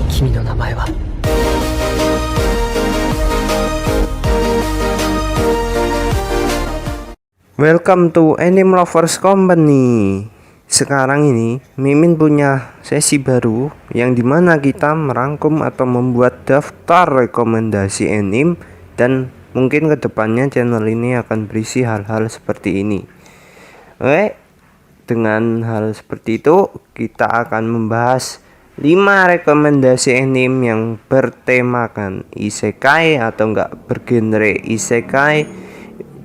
君の名前は Welcome to Anime Lovers Company. Sekarang ini Mimin punya sesi baru yang dimana kita merangkum atau membuat daftar rekomendasi anime, dan mungkin kedepannya channel ini akan berisi hal-hal seperti ini. Oke, dengan hal seperti itu kita akan membahas 5 rekomendasi anime yang bertemakan isekai atau enggak bergenre isekai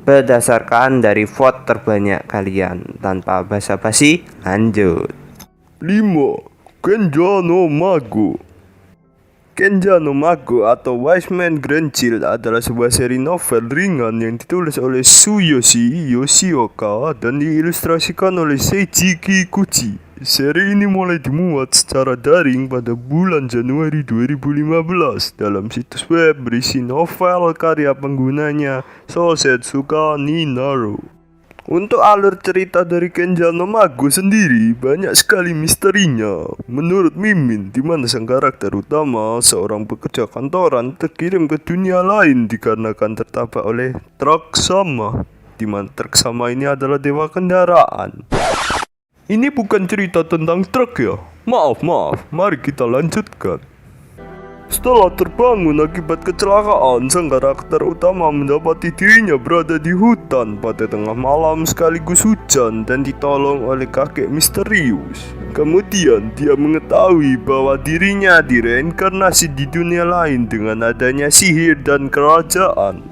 berdasarkan dari vote terbanyak kalian. Tanpa basa-basi, lanjut. 5. Kenja no Mago. Kenja no Mago atau Wise Man Grandchild adalah sebuah seri novel ringan yang ditulis oleh Tsuyoshi Yoshioka dan diilustrasikan oleh Seiji Kikuchi. Seri ini mulai dimuat secara daring pada bulan Januari 2015 dalam situs web berisi novel karya penggunanya Sosetsuka ni Naru. Untuk alur cerita dari Kenja no Mago sendiri banyak sekali misterinya. Menurut Mimin, di mana sang karakter utama, seorang pekerja kantoran, terkirim ke dunia lain dikarenakan tertabrak oleh truk sama, di mana truk sama ini adalah dewa kendaraan. Ini bukan cerita tentang truk ya. Maaf, mari kita lanjutkan. Setelah terbangun akibat kecelakaan, sang karakter utama mendapati dirinya berada di hutan pada tengah malam sekaligus hujan dan ditolong oleh kakek misterius. Kemudian dia mengetahui bahwa dirinya direinkarnasi di dunia lain dengan adanya sihir dan kerajaan.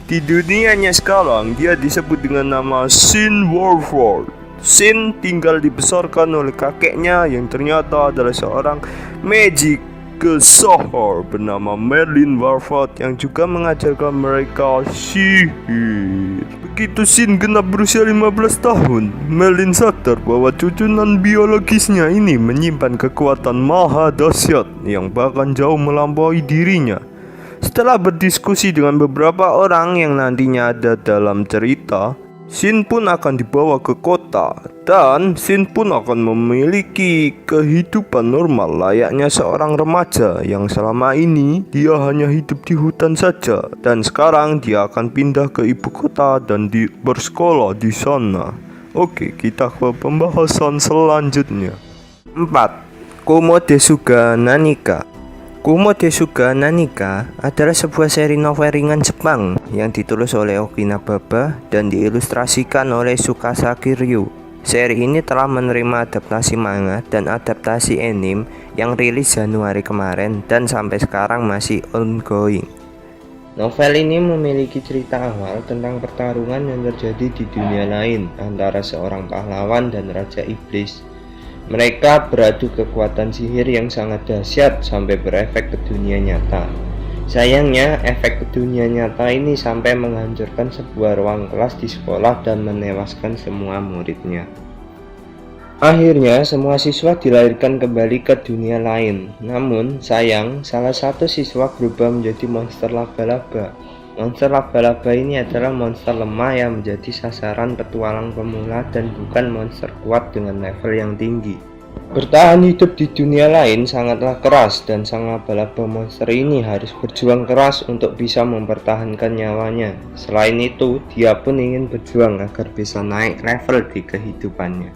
Di dunianya sekarang dia disebut dengan nama Shin Warford. Shin tinggal dibesarkan oleh kakeknya yang ternyata adalah seorang magic kesohor bernama Merlin Warford yang juga mengajarkan mereka sihir. Begitu Shin genap berusia 15 tahun, Merlin sadar bahwa cucunan biologisnya ini menyimpan kekuatan maha dahsyat yang bahkan jauh melampaui dirinya. Setelah berdiskusi dengan beberapa orang yang nantinya ada dalam cerita, Shin pun akan dibawa ke kota, dan Shin pun akan memiliki kehidupan normal layaknya seorang remaja yang selama ini dia hanya hidup di hutan saja, dan sekarang dia akan pindah ke ibu kota dan bersekolah di sana. Oke, kita ke pembahasan selanjutnya. 4. Kumo Desuga Nanika. Kumo Desuga Nanika adalah sebuah seri novel ringan Jepang yang ditulis oleh Okinababa dan diilustrasikan oleh Tsukasaki Ryu. Seri ini telah menerima adaptasi manga dan adaptasi anime yang rilis Januari kemarin dan sampai sekarang masih ongoing. Novel ini memiliki cerita awal tentang pertarungan yang terjadi di dunia lain antara seorang pahlawan dan Raja Iblis. Mereka beradu kekuatan sihir yang sangat dahsyat sampai berefek ke dunia nyata. Sayangnya, efek ke dunia nyata ini sampai menghancurkan sebuah ruang kelas di sekolah dan menewaskan semua muridnya. Akhirnya, semua siswa dilahirkan kembali ke dunia lain. Namun, sayang, salah satu siswa berubah menjadi monster laba-laba. Monster laba-laba ini adalah monster lemah yang menjadi sasaran petualang pemula dan bukan monster kuat dengan level yang tinggi. Bertahan hidup di dunia lain sangatlah keras dan sang laba-laba monster ini harus berjuang keras untuk bisa mempertahankan nyawanya. Selain itu, dia pun ingin berjuang agar bisa naik level di kehidupannya.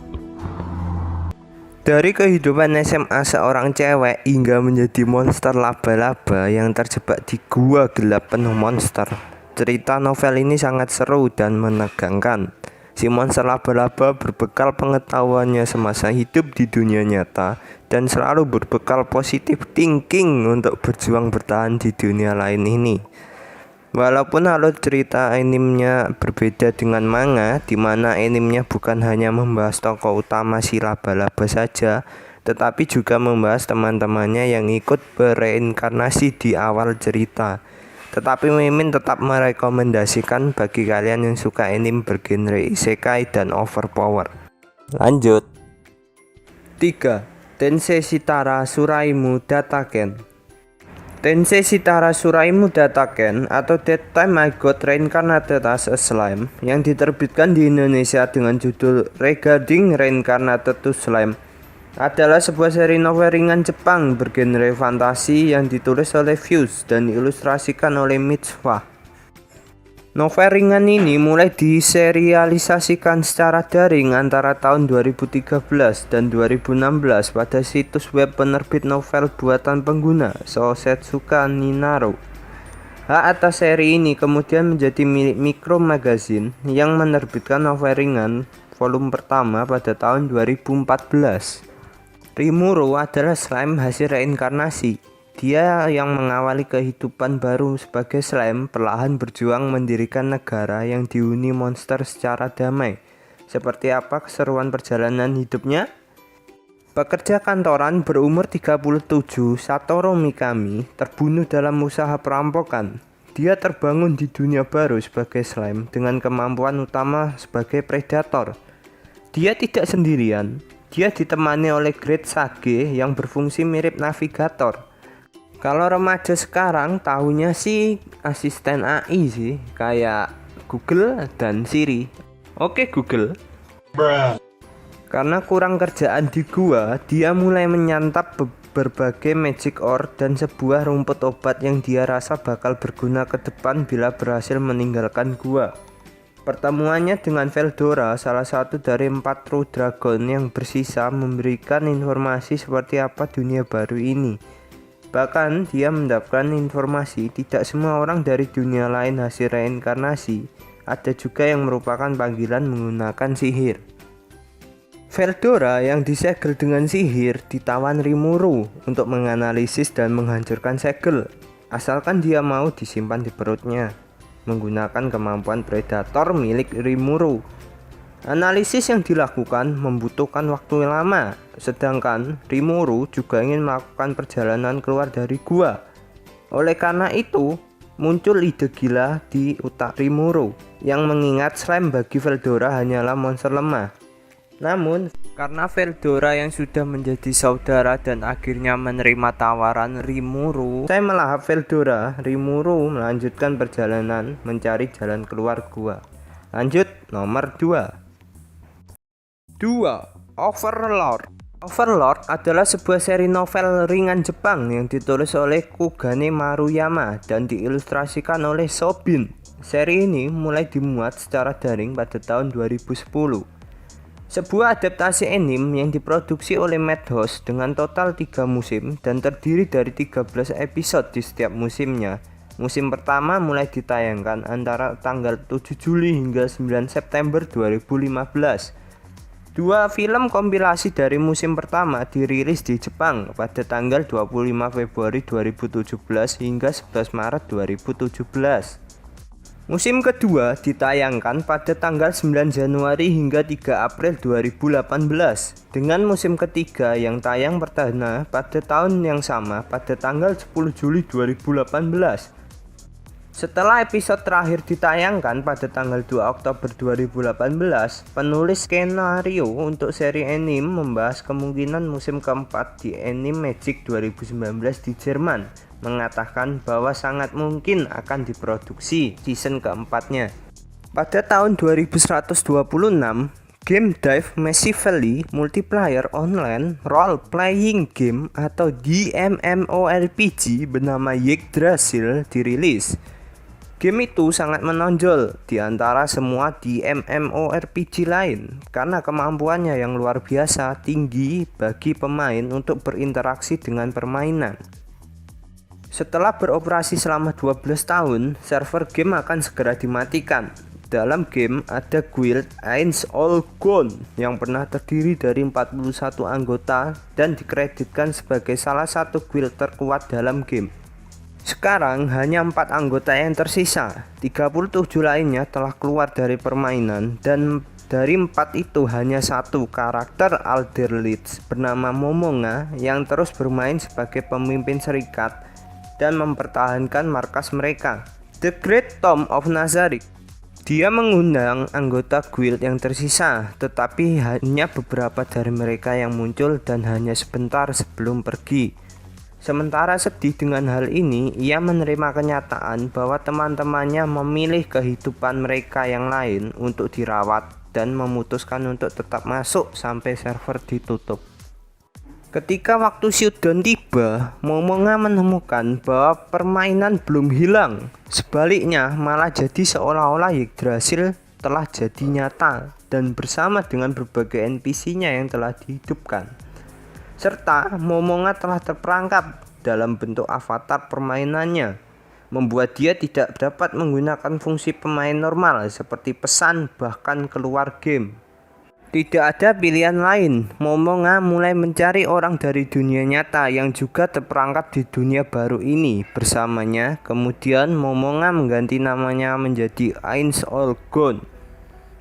Dari kehidupan SMA seorang cewek hingga menjadi monster laba-laba yang terjebak di gua gelap penuh monster. Cerita novel ini sangat seru dan menegangkan. Si monster laba-laba berbekal pengetahuannya semasa hidup di dunia nyata dan selalu berbekal positif thinking untuk berjuang bertahan di dunia lain ini. Walaupun alur cerita animenya berbeda dengan manga, di mana animenya bukan hanya membahas tokoh utama si laba-laba saja, tetapi juga membahas teman-temannya yang ikut bereinkarnasi di awal cerita. Tetapi Mimin tetap merekomendasikan bagi kalian yang suka anime bergenre isekai dan overpower. Lanjut. 3. Tensei Shitara Suraimu Dataken. Tensei Shitara Suraimu Dataken atau That Time I Got Reincarnated as a Slime yang diterbitkan di Indonesia dengan judul Regarding Reincarnated to Slime adalah sebuah seri novel ringan Jepang bergenre fantasi yang ditulis oleh Fuse dan diilustrasikan oleh Mitsua. Novel ringan ini mulai diserialisasikan secara daring antara tahun 2013 dan 2016 pada situs web penerbit novel buatan pengguna Shosetsuka Ninaro. Hak atas seri ini kemudian menjadi milik Micro Magazine yang menerbitkan novel ringan volume pertama pada tahun 2014. Rimuru adalah slime hasil reinkarnasi. Dia yang mengawali kehidupan baru sebagai slime perlahan berjuang mendirikan negara yang dihuni monster secara damai. Seperti apa keseruan perjalanan hidupnya? Pekerja kantoran berumur 37, Satoru Mikami, terbunuh dalam usaha perampokan. Dia terbangun di dunia baru sebagai slime dengan kemampuan utama sebagai predator. Dia tidak sendirian. Dia ditemani oleh Great Sage yang berfungsi mirip navigator. Kalau remaja sekarang tahunya sih asisten AI sih, kayak Google dan Siri. Oke Google. Karena kurang kerjaan di gua, dia mulai menyantap berbagai magic ore dan sebuah rumput obat yang dia rasa bakal berguna ke depan bila berhasil meninggalkan gua. Pertemuannya dengan Veldora, salah satu dari 4 True Dragon yang bersisa, memberikan informasi seperti apa dunia baru ini. Bahkan dia mendapatkan informasi tidak semua orang dari dunia lain hasil reinkarnasi, ada juga yang merupakan panggilan menggunakan sihir. Veldora yang disegel dengan sihir ditawan Rimuru untuk menganalisis dan menghancurkan segel, asalkan dia mau disimpan di perutnya menggunakan kemampuan predator milik Rimuru. Analisis yang dilakukan membutuhkan waktu lama, sedangkan Rimuru juga ingin melakukan perjalanan keluar dari gua. Oleh karena itu, muncul ide gila di otak Rimuru yang mengingat slime bagi Veldora hanyalah monster lemah. Namun, karena Veldora yang sudah menjadi saudara dan akhirnya menerima tawaran Rimuru, saya melahap Veldora. Rimuru melanjutkan perjalanan mencari jalan keluar gua. Lanjut nomor 2. Overlord. Overlord adalah sebuah seri novel ringan Jepang yang ditulis oleh Kugane Maruyama dan diilustrasikan oleh Sobin. Seri ini mulai dimuat secara daring pada tahun 2010. Sebuah adaptasi anime yang diproduksi oleh Madhouse dengan total 3 musim dan terdiri dari 13 episode di setiap musimnya. Musim pertama mulai ditayangkan antara tanggal 7 Juli hingga 9 September 2015. 2 film kompilasi dari musim pertama dirilis di Jepang pada tanggal 25 Februari 2017 hingga 11 Maret 2017. Musim kedua ditayangkan pada tanggal 9 Januari hingga 3 April 2018 dengan musim ketiga yang tayang perdana pada tahun yang sama pada tanggal 10 Juli 2018. Setelah episode terakhir ditayangkan pada tanggal 2 Oktober 2018, penulis skenario untuk seri anime membahas kemungkinan musim keempat di Anime Magic 2019 di Jerman, mengatakan bahwa sangat mungkin akan diproduksi season keempatnya. Pada tahun 2126, game Dive Massively Multiplayer Online Role-Playing Game atau DMMORPG bernama Yggdrasil dirilis. Game itu sangat menonjol di antara semua MMORPG lain karena kemampuannya yang luar biasa tinggi bagi pemain untuk berinteraksi dengan permainan. Setelah beroperasi selama 12 tahun, server game akan segera dimatikan. Dalam game ada guild Ainz All Gone yang pernah terdiri dari 41 anggota dan dikreditkan sebagai salah satu guild terkuat dalam game. Sekarang hanya 4 anggota yang tersisa, 37 lainnya telah keluar dari permainan dan dari 4 itu hanya 1 karakter Alderlich bernama Momonga yang terus bermain sebagai pemimpin serikat dan mempertahankan markas mereka, The Great Tomb of Nazarick. Dia mengundang anggota guild yang tersisa, tetapi hanya beberapa dari mereka yang muncul dan hanya sebentar sebelum pergi. Sementara sedih dengan hal ini, ia menerima kenyataan bahwa teman-temannya memilih kehidupan mereka yang lain untuk dirawat dan memutuskan untuk tetap masuk sampai server ditutup. Ketika waktu shutdown tiba, Momonga menemukan bahwa permainan belum hilang. Sebaliknya, malah jadi seolah-olah Yggdrasil telah jadi nyata dan bersama dengan berbagai NPC-nya yang telah dihidupkan. Serta Momonga telah terperangkap dalam bentuk avatar permainannya, membuat dia tidak dapat menggunakan fungsi pemain normal seperti pesan bahkan keluar game. Tidak ada pilihan lain, Momonga mulai mencari orang dari dunia nyata yang juga terperangkap di dunia baru ini bersamanya. Kemudian Momonga mengganti namanya menjadi Ainz Olgon.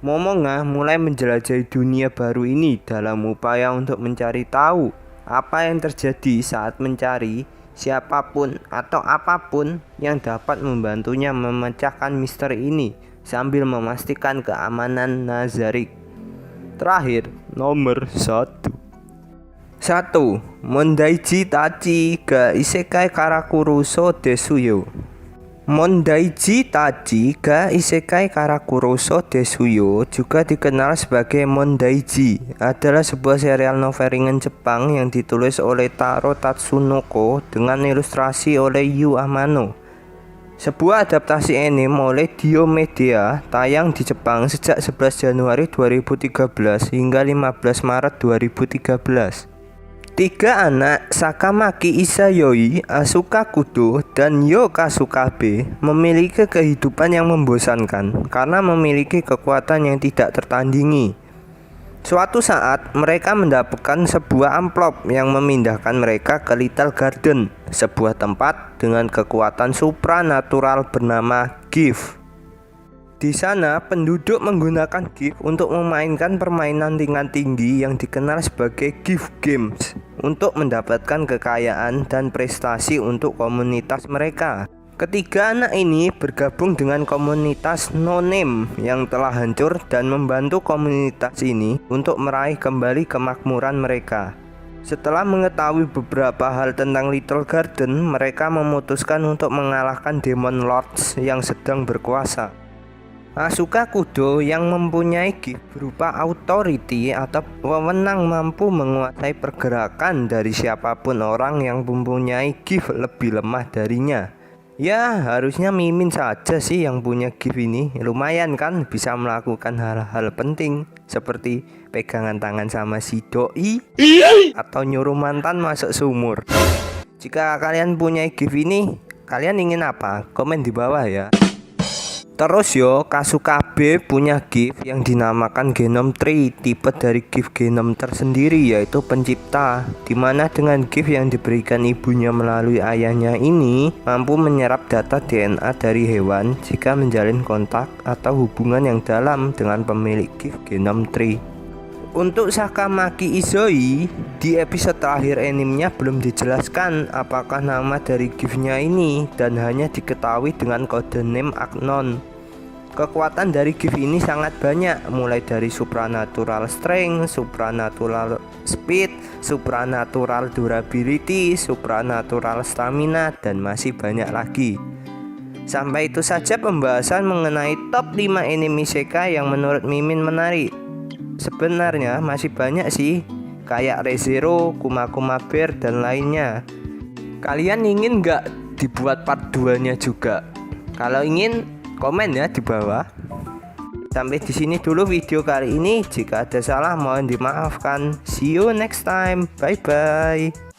Momonga mulai menjelajahi dunia baru ini dalam upaya untuk mencari tahu apa yang terjadi saat mencari siapapun atau apapun yang dapat membantunya memecahkan misteri ini sambil memastikan keamanan Nazarick. Terakhir, nomor 1. Mondaiji Tachi ga Isekai Karakuru so Desuyo. Mondaiji Tachi ga Isekai Karakuru so Desuyo, juga dikenal sebagai Mondaiji, adalah sebuah serial novel ringan Jepang yang ditulis oleh Taro Tatsunoko dengan ilustrasi oleh Yu Amano. Sebuah adaptasi anime oleh Diomedia tayang di Jepang sejak 11 Januari 2013 hingga 15 Maret 2013. Tiga anak Sakamaki Isayoi, Asuka Kudo, dan Yo Kasukabe memiliki kehidupan yang membosankan karena memiliki kekuatan yang tidak tertandingi. Suatu saat mereka mendapatkan sebuah amplop yang memindahkan mereka ke Little Garden, sebuah tempat dengan kekuatan supranatural bernama Gift. Di sana penduduk menggunakan Gift untuk memainkan permainan tingkat tinggi yang dikenal sebagai Gift Games untuk mendapatkan kekayaan dan prestasi untuk komunitas mereka. Ketiga anak ini bergabung dengan komunitas No Name yang telah hancur dan membantu komunitas ini untuk meraih kembali kemakmuran mereka. Setelah mengetahui beberapa hal tentang Little Garden, mereka memutuskan untuk mengalahkan Demon Lords yang sedang berkuasa. Asuka Kudo yang mempunyai gift berupa authority atau wewenang mampu menguasai pergerakan dari siapapun orang yang mempunyai gift lebih lemah darinya. Ya, harusnya Mimin saja sih yang punya gift ini. Lumayan kan, bisa melakukan hal-hal penting seperti pegangan tangan sama si doi atau nyuruh mantan masuk sumur. Jika kalian punya gift ini, kalian ingin apa? Komen di bawah ya. Terus yo, Kasukabe punya gift yang dinamakan Genome Tree, tipe dari gift genome tersendiri yaitu pencipta, dimana dengan gift yang diberikan ibunya melalui ayahnya ini mampu menyerap data DNA dari hewan jika menjalin kontak atau hubungan yang dalam dengan pemilik gift Genome Tree. Untuk Sakamaki Izoi, di episode terakhir animenya belum dijelaskan apakah nama dari giftnya ini dan hanya diketahui dengan kode name Agnon. Kekuatan dari gift ini sangat banyak, mulai dari supranatural strength, supranatural speed, supranatural durability, supranatural stamina, dan masih banyak lagi. Sampai itu saja pembahasan mengenai top 5 anime isekai yang menurut Mimin menarik. Sebenarnya masih banyak sih, kayak Re:Zero, Kuma Kuma Bear, dan lainnya. Kalian ingin nggak dibuat part 2 nya juga? Kalau ingin, komen ya di bawah. Sampai di sini dulu video kali ini. Jika ada salah mohon dimaafkan. See you next time. Bye bye.